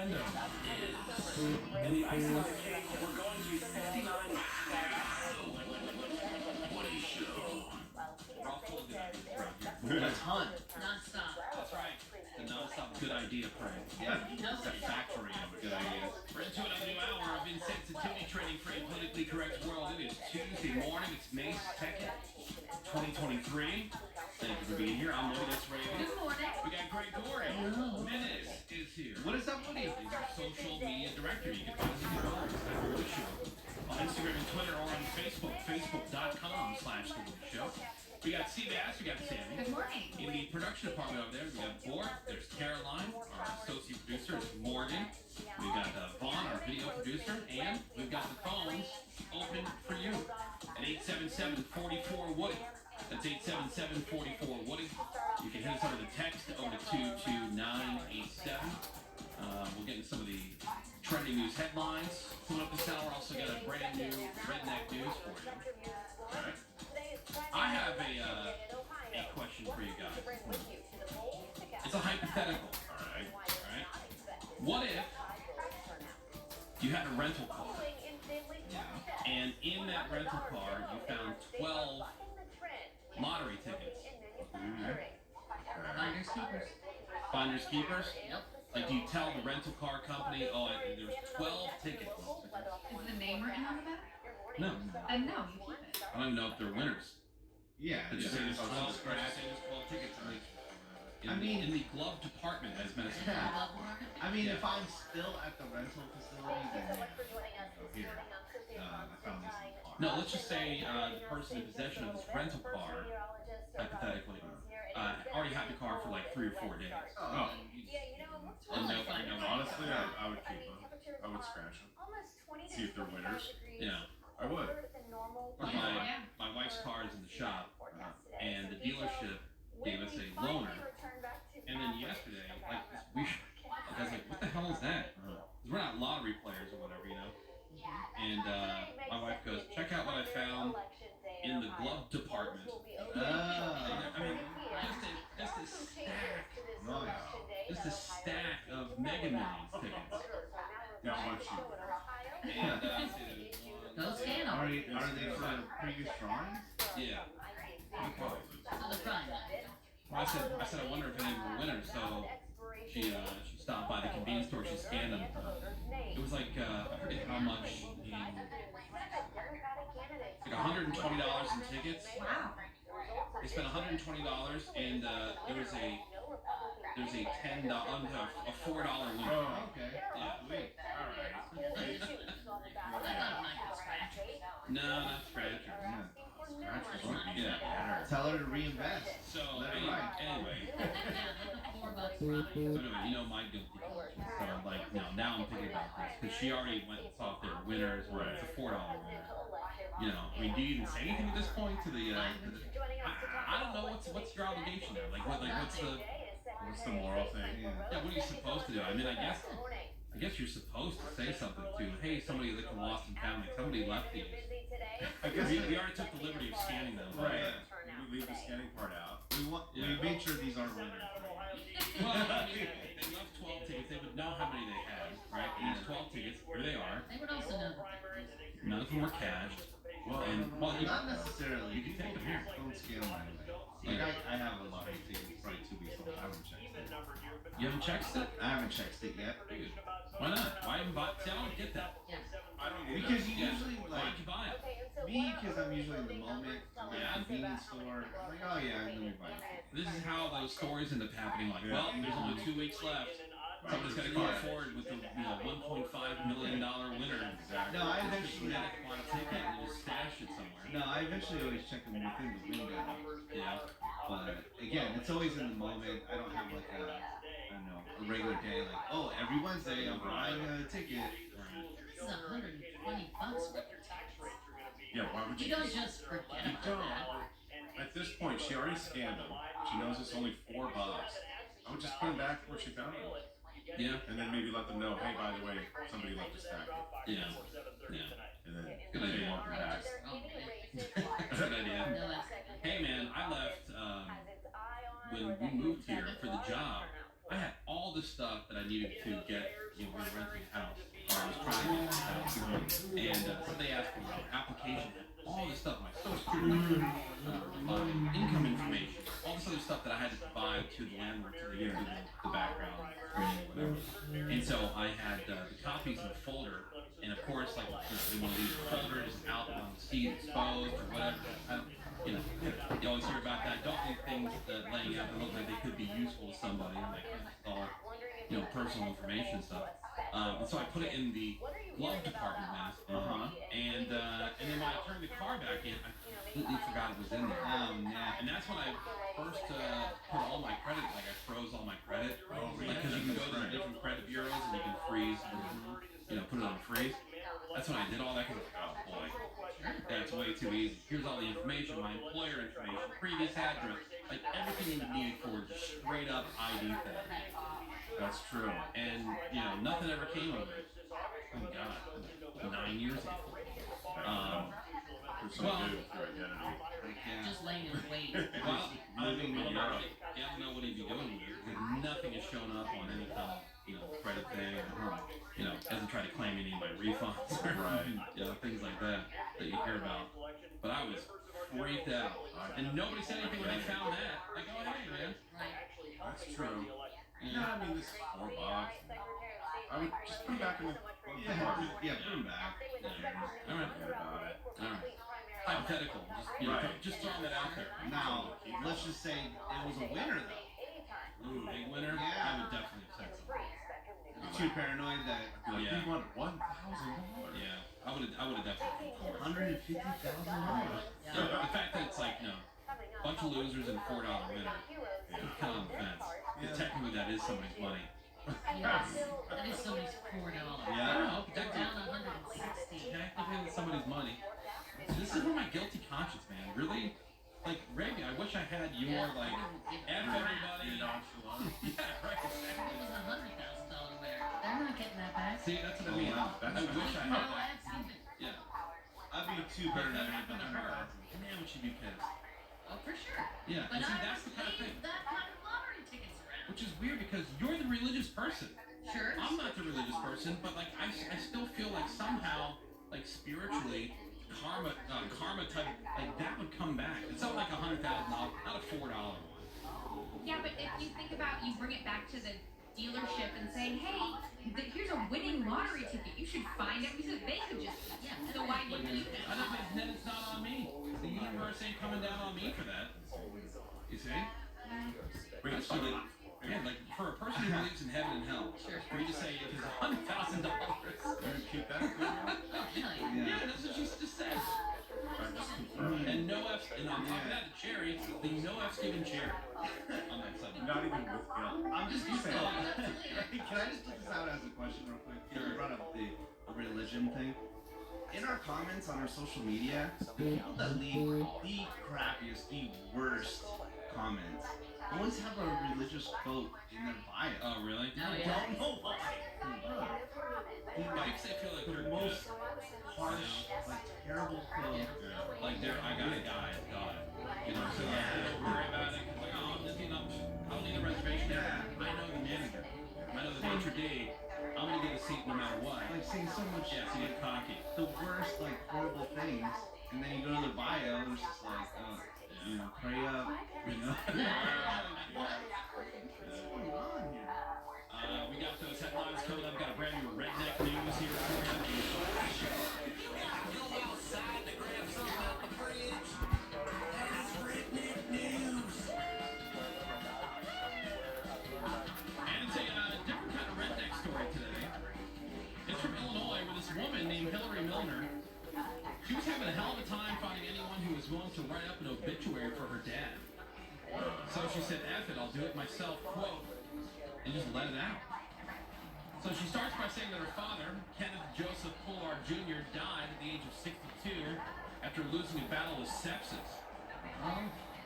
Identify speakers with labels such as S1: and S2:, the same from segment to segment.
S1: random is in the icing on the cake. We're going to 69.
S2: Woody Show.
S3: We're all full of good ideas around here. A ton.
S4: Non-stop.
S3: That's right. The non-stop good idea parade.
S2: Yeah.
S3: It's a factory of good ideas. We're into another new hour of insensitivity training for a politically correct world. It is Tuesday morning. It's May 2nd, 2023. Thank you for being here. I'm Woody. That's Raven.
S4: Good morning.
S3: We got Greg Gorey. Menace is here.
S2: What is up, Woody?
S3: He's our social media director. You can find us at The Woody Show on Instagram and Twitter or on Facebook, facebook.com/The Woody Show. We got Seabass, we got Sammy.
S4: Good morning.
S3: In the production department over there, we got Bork, there's Caroline, our associate producer, it's Morgan. We've got Vaughn, our video producer, and we've got the phones open for you at 877-44-WOODY. That's 877-44-WOODY. You can hit us over the text over to 22987. We'll get into some of the trending news headlines. Coming up this hour, also got a brand new Redneck News for you. All right. I have a question for you guys. It's a hypothetical. All right. What if you had a rental car, and in that rental car you found 12 lottery tickets?
S4: Finders keepers.
S3: Finders keepers?
S4: Yep.
S3: Like, do you tell the rental car company, oh, there's 12 tickets?
S4: Is the name written on the back?
S3: No.
S4: Then no, you keep it.
S3: I don't even know if they're winners.
S2: Yeah.
S3: Did you say there's 12 tickets? In the glove department, as Menace said.
S2: I mean, if I'm still at the rental facility, then here. I found this in the car.
S3: No, let's just say the person in possession of this rental car, hypothetically, already had the car for like 3 or 4 days.
S2: Oh.
S5: Honestly, I would keep them. I would scratch them. See if they're winners.
S3: Yeah.
S5: I would.
S3: My wife's car is in the shop, and the dealership gave us a loaner. And then yesterday, like, this weird, I was like, what the hell is that? Because we're not lottery players or whatever, you know? And my wife goes, check out what I found in the glove department. I mean, just a stack of Mega Millions tickets.
S5: Not much.
S3: And
S4: Go scan
S2: Are
S4: them.
S2: they for previous drawings?
S3: yeah.
S4: So the front.
S3: Well, I said, I wonder if any were winners. So she stopped by the convenience store. She scanned them. It was like I forget how much. Like $120 in tickets.
S4: Wow.
S3: They spent $120, and there's a $10, a $4 winner.
S5: Oh,
S2: Okay.
S3: Yeah.
S5: sweet. Alright.
S4: I thought it might be scratch.
S3: No, not scratcher. Yeah.
S2: Tell her to reinvest.
S3: So
S2: Let her
S3: anyway,
S2: ride.
S4: $4
S3: so
S4: profit.
S3: anyway, you know my guilty conscience. So like, now I'm thinking about this because she already went and saw if they were winners. Or it's a $4 winner. You know, I mean, do you even say anything at this point to the? I don't know what's your obligation there. Like what's
S5: What's the moral thing?
S3: yeah, what are you supposed to do? I mean, I guess you're supposed to say something to, hey, somebody that can lost and found, like somebody left these.
S5: I guess
S3: We already took the liberty of scanning them.
S5: Right. We leave the scanning part out.
S2: We made sure these aren't winners.
S3: Well, I mean, they left 12 tickets. They would know how many they had, right? And these 12 tickets, here they are.
S4: They would also know.
S3: None of them were cashed.
S2: Well, not necessarily.
S3: You can take them here.
S2: Don't scale them anyway. Like I have a lot of things, probably 2 weeks old. I haven't checked it.
S3: You haven't checked it?
S2: I haven't checked it yet.
S3: Dude, why not? Why even buy? See, I don't get that.
S4: Yeah.
S5: I don't get
S2: Because you
S3: Yeah.
S2: usually
S3: Why
S2: like
S3: don't you buy it?
S2: me, because I'm usually in the moment. I'm at
S3: Yeah.
S2: a convenience store. I'm like, oh yeah, let me buy it.
S3: This is how those stories end up happening. Like,
S5: Yeah.
S3: well, there's only 2 weeks left. Somebody's got to go forward with the $1.5 million winner.
S5: Exactly.
S2: No, I
S3: Just
S2: eventually.
S3: want to take it and just stash it somewhere.
S2: No, I eventually always check them within the window.
S3: Yeah.
S2: But again, it's always in the moment. I don't have like a regular day. Like, oh, every Wednesday I'm buying a ticket.
S4: This is $120.
S5: Yeah, why would
S4: You
S5: you?
S4: don't just forget
S5: You
S4: about
S5: don't.
S4: that.
S5: At this point, she already scanned them. She knows it's only $4. I would just put them back where she found them.
S3: Yeah.
S5: And then maybe let them know, hey, by the way, somebody left a stack.
S3: Yeah. Yeah.
S5: And then
S3: Good
S5: they
S3: idea.
S5: want them back.
S3: Good idea.
S4: No, that's
S3: Hey man, I left when we moved here for the job. I had all all this stuff that I needed to get, we were renting a house. Or I was trying to get this house. And so they asked for my application, all this stuff, my social security number, my income information, all this other stuff that I had to provide to the landlord to do the background screening, whatever. And so I had the copies in a folder, and of course, like, they want to leave the folder just out on the seat, exposed or whatever. I don't, you always hear about that. Don't leave things laying out that look like they could be useful to somebody, and that kind of all, personal information stuff. And so I put it in the glove compartment, and then when I turned the car back in, I completely forgot it was in there. And that's when I first put all my credit, like I froze all my credit, because you can go to the different credit bureaus and you can freeze, put it on freeze. That's when I did all that, because oh boy, that's way too easy. Here's all the information, my employer information, previous address, like everything you needed for straight up ID theft.
S5: That's true.
S3: And, nothing ever came of it. Oh God, 9 years ago.
S5: For some dude with your identity.
S4: Just laying in wait.
S3: Well, I
S5: Moving to Europe.
S3: don't know what he'd be doing with it, because nothing has shown up on any kind of, credit thing, or, hasn't tried to claim any of my refunds, or, things like that you hear about. But I was freaked out, and nobody said anything when they found that. Like, oh hey man.
S4: Right.
S5: That's true. Yeah, I mean, this is $4. I would just put it back in the
S2: put them back.
S3: All right.
S5: Forget about it.
S3: All right. Hypothetical. Just throwing that out there.
S2: Now, let's just say it was a winner, though.
S3: Ooh, big winner?
S2: Yeah.
S3: I would definitely have said something.
S2: Too paranoid that
S5: Like,
S3: Yeah.
S5: he won $1,000.
S3: Yeah. I would have definitely been for it.
S2: $150,000.
S3: The fact that it's like, bunch of losers and $4 winner. Kind of on the fence. Because technically that is somebody's money.
S4: Yes. That is somebody's $4.
S3: Yeah.
S4: They're down 160.
S3: Technically it's somebody's money. This is where my guilty conscience, man. Really? Like, Reggie, I wish I had your, like, F everybody. Yeah, right.
S4: That was a $100,000 winner. They're not getting that back.
S3: See, that's what I mean.
S5: wow.
S3: I wish I
S4: No
S3: had that.
S4: ads even.
S3: Yeah.
S2: I'd be too
S3: But
S2: paranoid
S3: that happened to her.
S2: about
S3: Man, would she be pissed.
S4: Oh, for sure.
S3: Yeah,
S4: But
S3: and see,
S4: I
S3: that's the kind of thing.
S4: leave that kind of lottery tickets around.
S3: Which is weird, because you're the religious person.
S4: Sure.
S3: I'm not the religious person, but, like, I still feel like somehow, like, spiritually, karma type, like, that would come back. It's not like $100,000, not a $4 one.
S6: Yeah, but if you think about, you bring it back to the dealership and saying, hey, here's a winning lottery ticket. You should find it, because they could just.
S4: Yeah.
S6: So why wouldn't you?
S3: I don't think then it's not on me. The universe ain't coming down on me for that. You see? That's funny. Yeah, like, for a person who believes in heaven and hell, for you to say it is $100,000.
S5: Keep that.
S3: Yeah, that's what she just said. And no F's, and on top of that, the cherry, the no F's given cherry on that subject.
S5: Not even with guilt.
S2: I'm just
S5: You
S2: saying.
S5: say
S2: Can I just put this out as a question real quick? You brought up the religion thing. In our comments on our social media, the people that leave the crappiest, the worst comments always have a religious quote in their bio.
S3: Oh, really?
S4: No,
S2: I
S4: yeah.
S2: don't know why.
S3: Bikes, they feel like
S2: The
S3: they're
S2: most
S3: good.
S2: harsh, like terrible quote.
S3: Like, I got a guy, got it. So don't worry about it. 'Cause like, oh, I don't need a reservation there. I know the manager. I know the maitre d'. I'm gonna get a seat no matter what.
S2: Like saying so much,
S3: Yeah, so you get cocky.
S2: the worst, like horrible things, and then you go to the bio, and it's just like, pray up,
S3: What's
S2: going on here?
S3: We got those headlines coming up. Got a brand new redneck news here for you. And it's a different kind of redneck story today. It's from Illinois, where this woman named Hillary Milner, she was having a hell of a time finding anyone who was willing to write up an obituary for her dad. So she said, F it, I'll do it myself, quote, and just let it out. So she starts by saying that her father, Kenneth Joseph Pollard Jr., died at the age of 62 after losing a battle with sepsis.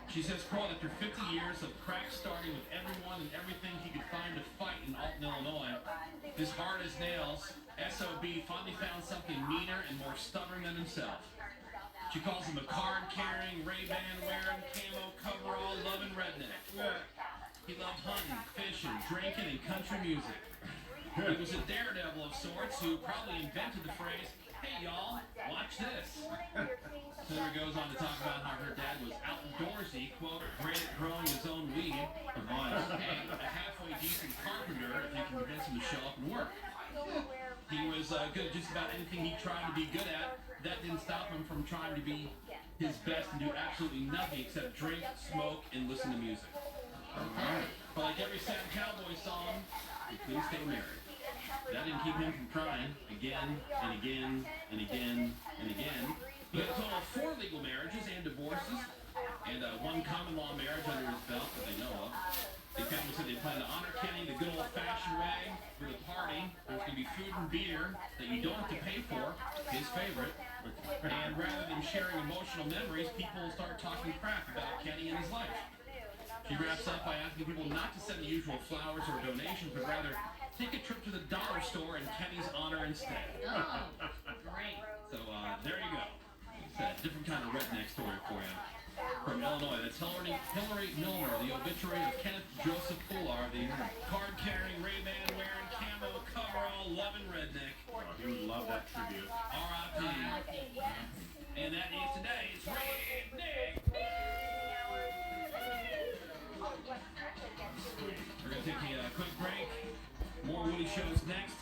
S3: She says, quote, after 50 years of crack starting with everyone and everything he could find to fight in Alton, Illinois, his hard as nails, SOB finally found something meaner and more stubborn than himself. She calls him a card-carrying, Ray-Ban wearing, camo coverall loving redneck. He loved hunting, fishing, drinking, and country music. He was a daredevil of sorts who probably invented the phrase, "Hey y'all, watch this." Senator goes on to talk about how her dad was outdoorsy, quote, great at growing his own weed, and a halfway decent carpenter if you can convince him to show up and work. He was good at just about anything he tried to be good at. That didn't stop him from trying to be his best and do absolutely nothing except drink, smoke, and listen to music. But like every sad cowboy song, he couldn't stay married. That didn't keep him from trying again and again and again and again. He had a total of 4 legal marriages and divorces, and one common law marriage under his belt that they know of. The family said they plan to honor Kenny the good old-fashioned way with a party. There's going to be food and beer that you don't have to pay for, his favorite. And rather than sharing emotional memories, people will start talking crap about Kenny and his life. She wraps up by asking people not to send the usual flowers or donations, but rather take a trip to the dollar store in Kenny's honor instead.
S4: Oh, great.
S3: So there you go. It's a different kind of redneck story for you. From Illinois, that's Hillary Milner, the obituary of Kenneth Joseph Fuller, the card-carrying, Ray-Ban wearing, camo coverall loving redneck.
S5: Oh, he would love that tribute.
S3: R.I.P. And that is today's Redneck. We're going to take a quick break. More Woody shows next.